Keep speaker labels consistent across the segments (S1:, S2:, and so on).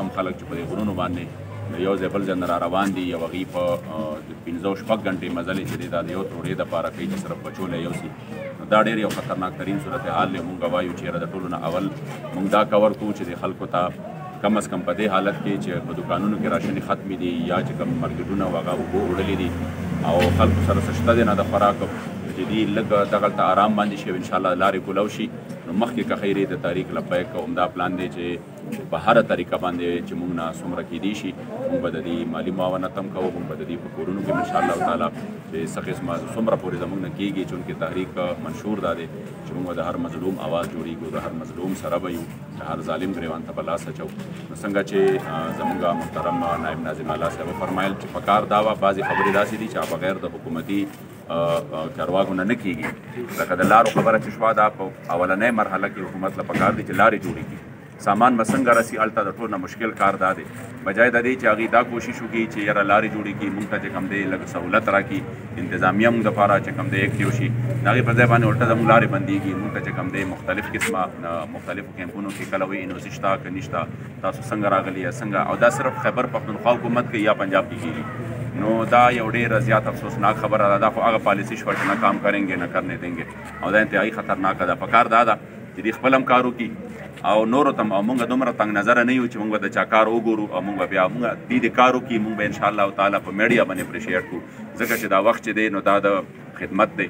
S1: کم خلک چې په غرونو باندې یو ځای بل ځای نه را روان دي یو هغوی په 15-16 غنټې مزلې چې دی دا د یو تروړې دپاره کوي چې صرف بچولی یوسي، نو دا ډېر یو خطرناک ترین صورتحال دی. مونږ وایو چې یاره د ټولو نه اول مونږ دا کور کوو چې د خلکو ته کم از کم په دې حالت کې چې په دوکانونو کې راشنې ختمې دي یا چې کوم مارکیټونه هغه اوبه وړلې دي او خلکو سره څه شته دی نه د خوراک چې دي لږ دغلته آرام باندې شي انشاءالله لارې کولاو شي. مخکې که خیر د تحریک لبیک عمده پلان دی چې په هره طریقه باندې چې موږ نه څومره کیدی شي موږ به د دې مالي معاونت هم کوو، موږ به د دې په کورونو کې انشاءالله تعالی چې څه قسمه څومره پورې زموږ نه کېږي چونکې تحریک منشور دا دی چې موږ د هر مظلوم آواز جوړیږو، د هر مظلوم سره به یو، د هر ظالم ګریوان ته به لاس اچو. نو څنګه چې زموږ محترم نائب ناظم اعلی صاحب فرمایل چې پکار دا وه بعضې خبرې داسې دي چې بغیر د حکومتي چارواکو نه کېږي. لکه د لارو خبره چې شوه دا په اولنۍ مرحله کې حکومت له پکار دی چې لارې جوړې کړي، سامان به څنګه رسي هلته د ټول نه مشکل کار دا دی. بجای د دې چې هغوی دا کوشش وکړي چې یاره لارې جوړې کړي، موږ ته چې کوم دی لږ سهولت راکړي، انتظامیه موږ دپاره چې کوم دی ایکټیو شي، د هغې په ځای باندې الټه زموږ لارې بندېږي. موږ ته چې کوم دی مختلف قسمه مختلفو کیمپونو کې کله وایي انوسي شته که نشته، تاسو څنګه راغلي یا څنګه، او دا صرف خیبر پښتونخوا حکومت کوي یا پنجاب کې کېږي. نو دا یو ډېره زیات افسوسناک خبره ده. دا خو هغه پالیسي شوه چې نه کام کریں گے نه کرنے دیں گے، او دا انتهایی خطرناکه ده. پکار دا ده چې دوی خپل هم کار وکړي او نورو ته او موږ دومره تنګ نظره نه یو چې موږ به د چا کار وګورو او موږ بیا موږ دې کار وکړي، موږ به انشاءالله تعالی په میډیا باندې اپریشیټ کړو، ځکه چې دا وخت چې دی نو دا د خدمت دی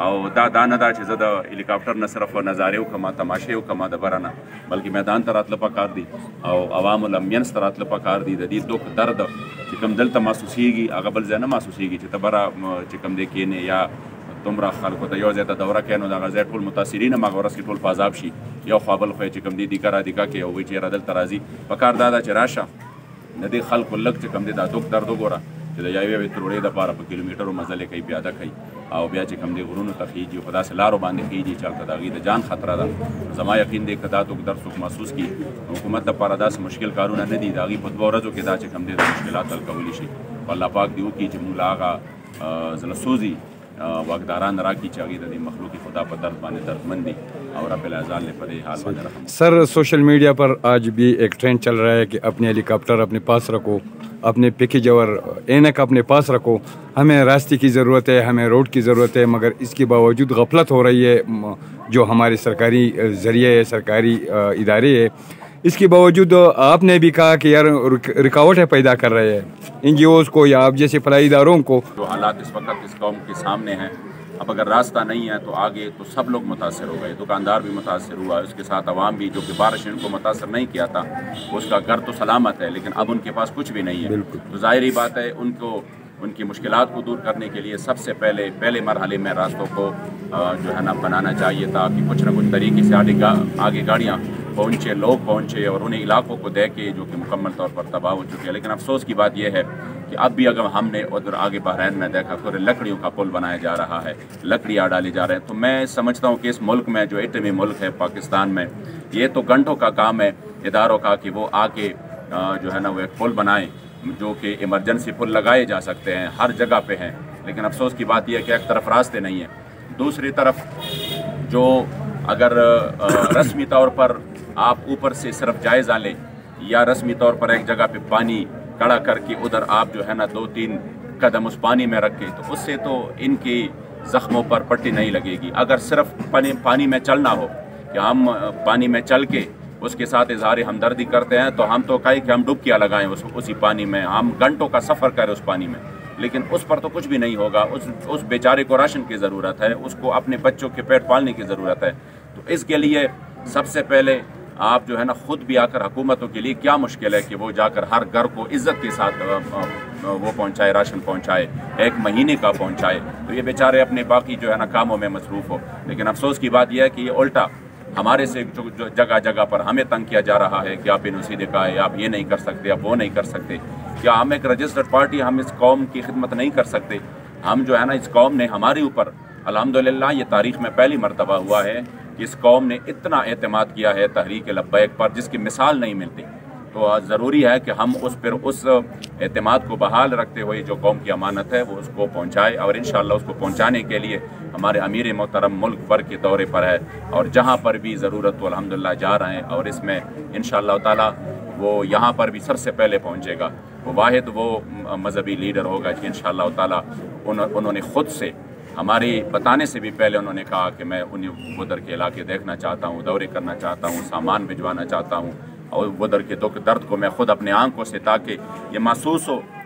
S1: او دا نه ده چې زه د هلیکاپټر نه صرف نظارې وکړم، تماشې وکړم د بره نه، بلکې میدان ته راتله پکار دي او عوامو له منځ ته راتله پکار دي. د دې دُخ درد چې کوم دلته محسوسېږي هغه بل ځای نه محسوسېږي چې ته بره چې کوم دی کښېنې یا دومره خلکو ته یو ځای ته دوره کوې نو دغه ځای ټول متاثرین هم هغه ورځ کې ټول په عذاب شي، یو خوا بل خوا چې کوم دی دیکه را دیکه کوي او وایي چې یاره دلته راځي. پکار دا ده چې راشه د دې خلکو لږ چې کوم دی دا دُخ درد وګوره چې د یوې تروړې دپاره په کیلومیټرو مزلې کوي، پیاده کوي او بیا چې کوم دی غرونو ته خیږي، خو داسې لارو باندې خیږي چې هلته د هغوی د جان خطره ده. زما یقین دی که دا دُخ درد څوک محسوس کړي حکومت دپاره داسې مشکل کارونه نه دي، د هغوی په 2 ورځو کې دا چې کوم دی د مشکلات حل کولی شي. الله پاک دې وکړي چې موږ له هغه زړه سوزي واقداران راکړي چې هغوی د دې مخلوق خدا په درد باندې دردمند دي اور رب العزال نے په دې حال باندې رحم.
S2: سر سوشل میڈیا پر آج بھی ایک ٹرینڈ چل رہا ہے کہ اپنے ہیلی کاپٹر اپنے پاس رکھو، اپنے پیکیج اور اینک اپنے پاس رکھو، ہمیں راستے کی ضرورت ہے، ہمیں روڈ کی ضرورت ہے، مگر اس کے باوجود غفلت ہو رہی ہے جو ہمارے سرکاری ذریعے ہے، سرکاری ادارے ہے. اس کے باوجود آپ نے بھی کہا کہ یار رکاوٹیں پیدا کر رہے ہیں این جی اوز کو یا آپ جیسے فلاحی اداروں کو.
S1: جو حالات اس وقت اس قوم کے سامنے ہیں، اب اگر راستہ نہیں ہے تو آگے تو سب لوگ متاثر ہو گئے، دکاندار بھی متاثر ہوا، اس کے ساتھ عوام بھی جو کہ بارش ان کو متاثر نہیں کیا تھا، اس کا گھر تو سلامت ہے لیکن اب ان کے پاس کچھ بھی نہیں ہے. تو ظاہری بات ہے ان کی مشکلات کو دور کرنے کے لیے سب سے پہلے مرحلے میں راستوں کو جو ہے نا بنانا چاہیے تھا کہ کچھ نہ کچھ طریقے سے آگے گاڑیاں پہنچے، لوگ پہنچے اور انہیں علاقوں کو دیکھے جو کہ مکمل طور پر تباہ ہو چکے ہیں. لیکن افسوس کی بات یہ ہے کہ اب بھی اگر ہم نے ادھر آگے بحرین میں دیکھا تو لکڑیوں کا پل بنایا جا رہا ہے، لکڑیاں ڈالے جا رہے ہیں. تو میں سمجھتا ہوں کہ اس ملک میں جو ایٹمی ملک ہے پاکستان میں، یہ تو گھنٹوں کا کام ہے اداروں کا کہ وہ آ کے جو ہے نا وہ ایک پل بنائیں جو کہ ایمرجنسی پل لگائے جا سکتے ہیں، ہر جگہ پہ ہیں. لیکن افسوس کی بات یہ ہے کہ ایک طرف راستے نہیں ہیں، دوسری طرف جو اگر رسمی طور پر آپ اوپر سے صرف جائزہ لیں یا رسمی طور پر ایک جگہ پہ پانی کھڑا کر کے ادھر آپ جو ہے نا 2-3 قدم اس پانی میں رکھیں تو اس سے تو ان کی زخموں پر پٹی نہیں لگے گی. اگر صرف پانی میں چلنا ہو کہ ہم پانی میں چل کے اس کے ساتھ اظہار ہمدردی کرتے ہیں تو ہم تو کہیں کہ ہم ڈبکیاں لگائیں اسی پانی میں، ہم گھنٹوں کا سفر کریں اس پانی میں، لیکن اس پر تو کچھ بھی نہیں ہوگا. اس بیچارے کو راشن کی ضرورت ہے، اس کو اپنے بچوں کے پیٹ پالنے کی ضرورت ہے. تو اس کے لیے سب سے پہلے آپ جو ہے نا خود بھی آ کر حکومتوں کے لیے کیا مشکل ہے کہ وہ جا کر ہر گھر کو عزت کے ساتھ وہ پہنچائے، راشن پہنچائے، 1 مہینے کا پہنچائے. تو یہ بیچارے اپنے باقی جو ہے نا کاموں میں مصروف ہو. لیکن افسوس کی بات یہ ہے کہ یہ الٹا ہمارے سے جو جگہ جگہ پر ہمیں تنگ کیا جا رہا ہے کہ آپ انوسی دکھائے، آپ یہ نہیں کر سکتے، آپ وہ نہیں کر سکتے. کیا ہم ایک رجسٹرڈ پارٹی ہم اس قوم کی خدمت نہیں کر سکتے؟ ہم جو ہے نا اس قوم نے ہمارے اوپر الحمدللہ یہ تاریخ میں پہلی مرتبہ ہوا ہے کہ اس قوم نے اتنا اعتماد کیا ہے تحریک لبیک پر جس کی مثال نہیں ملتی. تو ضروری ہے کہ ہم اس اعتماد کو بحال رکھتے ہوئے جو قوم کی امانت ہے وہ اس کو پہنچائے، اور انشاءاللہ اس کو پہنچانے کے لیے ہمارے امیر محترم ملک بھر کے دورے پر ہے اور جہاں پر بھی ضرورت تو الحمدللہ جا رہے ہیں. اور اس میں انشاءاللہ تعالی وہ یہاں پر بھی سب سے پہلے پہنچے گا. وہ واحد وہ مذہبی لیڈر ہوگا کہ انشاءاللہ تعالی انہوں نے خود سے ہمارے بتانے سے بھی پہلے انہوں نے کہا کہ میں انہیں ادھر کے علاقے دیکھنا چاہتا ہوں، دورے کرنا چاہتا ہوں، سامان بھجوانا چاہتا ہوں، اور ادھر کے دکھ درد کو میں خود اپنے آنکھوں سے تاکہ یہ محسوس ہو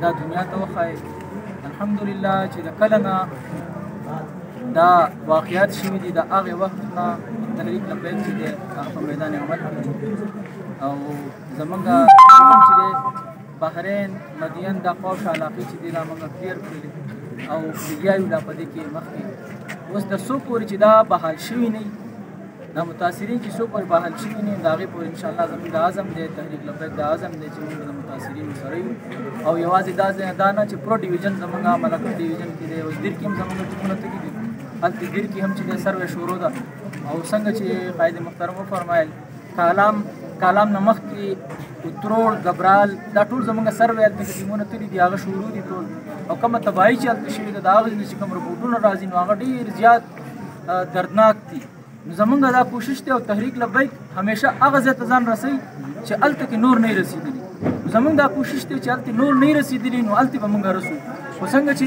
S3: دا دنیا ته وښایي. الحمدلله چې د کله نه دا واقعات شوي دي د هغې وخت نه تحریک لبیک چې دی هغه په میدان عمل او زمونږ چې دی بحرین مدین دا قوش علاقې چې دی دا موږ کلیر کړلې او لګیا یو دا په دې کې مخکې اوس د څو پورې چې دا بحال شوي نه دا متاثرین چې څو پورې بحال شوي نه د هغې پورې انشاءالله زموږ د عزم دی تحریک لبیک د عزم دی چې موږ د متاثرینو سره یو او یوازې دا نه چې پرو ډیویژن زموږ ملکوټ ډیویژن کې دی اوس دیر کې هم زموږ ټیمونه تللي دي هلته دیر کې هم چې دی سروې شروع ده او څنګه چې قائد محترم وفرمایل کالام نه مخکې اتروړ ګبرال دا ټول زموږ سروې هلته کې ټیمونه تللي دي هغه شروع دي ټول او کومه تباهي چې هلته شوې ده د هغه چې کوم رپورټونه راځي نو هغه ډېر زیات دردناک دي. زمونږ دا کوشش دی او تحریک لبیک همیشه هغه ځای ته ځان رسوي چې هلته کې نور نه رسېدلي. زمونږ دا کوشش دی چې هلته نور نه رسېدلي نو هلته به مونږ رسو. خو څنګه چې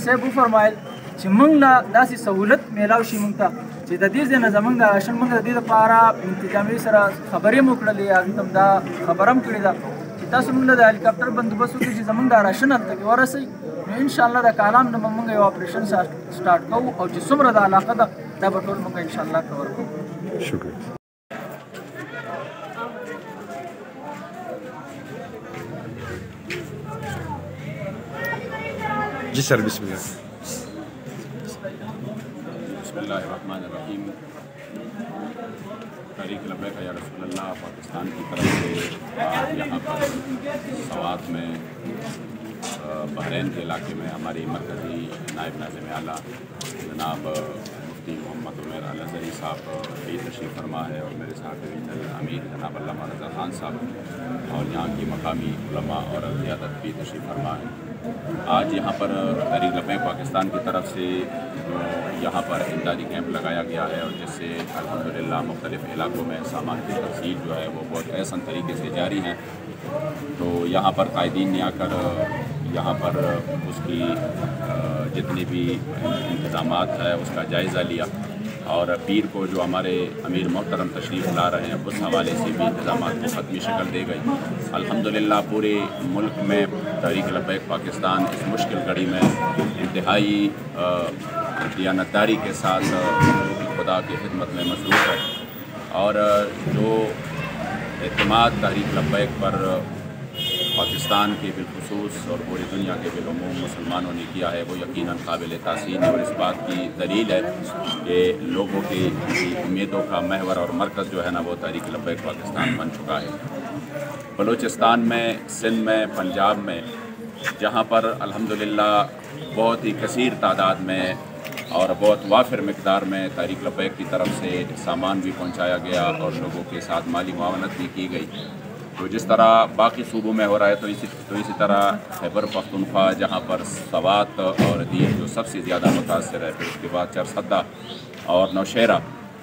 S3: صاحب وفرمایل چې مونږ له داسې سهولت میلاو شي مونږ ته چې د دې ځای نه زمونږ د راشن مونږ د دې لپاره انتظامي سره خبرې مو کړلې هغې ته هم دا خبره هم کړې ده چې تاسو مونږ له د هلیکاپټر بندوبست وکړئ چې زمونږ دا راشن هلته کې ورسوي نو انشاءالله د کالام نه به مونږ یو اپریشن سټارټ کوو او چې څومره د علاقه ده دا به ټول مونږ انشاءالله کور کوو.
S2: شکریہ. جی سر بسم اللہ.
S1: بسم اللہ الرحمن الرحیم. تحریک لبیک یا رسول اللہ پاکستان کی طرف سے یہاں پر سوات میں بحرین کے علاقے میں ہماری مرکزی نائب ناظم اعلیٰ جناب مفتی محمد عمیر الازہری صاحب بھی تشریف فرما ہے اور میرے ساتھ ڈویژنل امیر جناب علامہ رضا خان صاحب اور یہاں کی مقامی علماء اور قیادت بھی تشریف فرما ہے. آج یہاں پر تحریک لبیک پاکستان کی طرف سے جو یہاں پر امدادی کیمپ لگایا گیا ہے اور جس سے الحمدللہ مختلف علاقوں میں سامان کی ترسیل جو ہے وہ بہت احسن طریقے سے جاری ہیں. تو یہاں پر قائدین نے آ کر یہاں پر اس کی جتنی بھی انتظامات ہے اس کا جائزہ لیا اور پیر کو جو ہمارے امیر محترم تشریف لا رہے ہیں اس حوالے سے بھی انتظامات کو حتمی شکل دے گئی. الحمدللہ پورے ملک میں تحریک لبیک پاکستان اس مشکل گھڑی میں انتہائی دیانتداری کے ساتھ خدا کی خدمت میں مصروف ہے اور جو اعتماد تحریک لبیک پر پاکستان کے بالخصوص اور پوری دنیا کے بالعموم مسلمانوں نے کیا ہے وہ یقیناً قابل تحسین ہے اور اس بات کی دلیل ہے کہ لوگوں کی امیدوں کا محور اور مرکز جو ہے نا وہ تحریک لبیک پاکستان بن چکا ہے. بلوچستان میں، سندھ میں، پنجاب میں جہاں پر الحمدللہ بہت ہی کثیر تعداد میں اور بہت وافر مقدار میں تحریک لبیک کی طرف سے سامان بھی پہنچایا گیا اور لوگوں کے ساتھ مالی معاونت بھی کی گئی. تو جس طرح باقی صوبوں میں ہو رہا ہے تو اسی طرح خیبر پختونخوا جہاں پر سوات اور دیر جو سب سے زیادہ متاثر ہے، پھر اس کے بعد چرسدہ اور نوشہرہ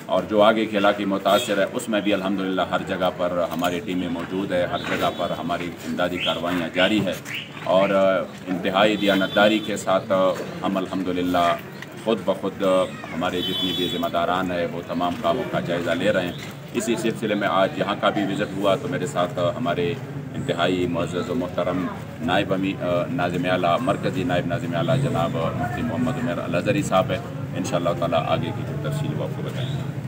S1: اور جو آگے کے علاقے متاثر ہے اس میں بھی الحمدللہ ہر جگہ پر ہماری ٹیمیں موجود ہے، ہر جگہ پر ہماری امدادی کارروائیاں جاری ہے اور انتہائی دیانتداری کے ساتھ ہم الحمدللہ خود بخود ہمارے جتنی بھی ذمہ داران ہیں وہ تمام کاموں کا جائزہ لے رہے ہیں. اسی سلسلے میں آج یہاں کا بھی وزٹ ہوا تو میرے ساتھ ہمارے انتہائی معزز و محترم نائب ناظم اعلیٰ مرکزی نائب ناظم اعلیٰ جناب مفتی محمد عمیر الازہری صاحب ہے. انشاءاللہ تعالیٰ آگے کی جو تفصیل وہ آپ کو بتائیں گے.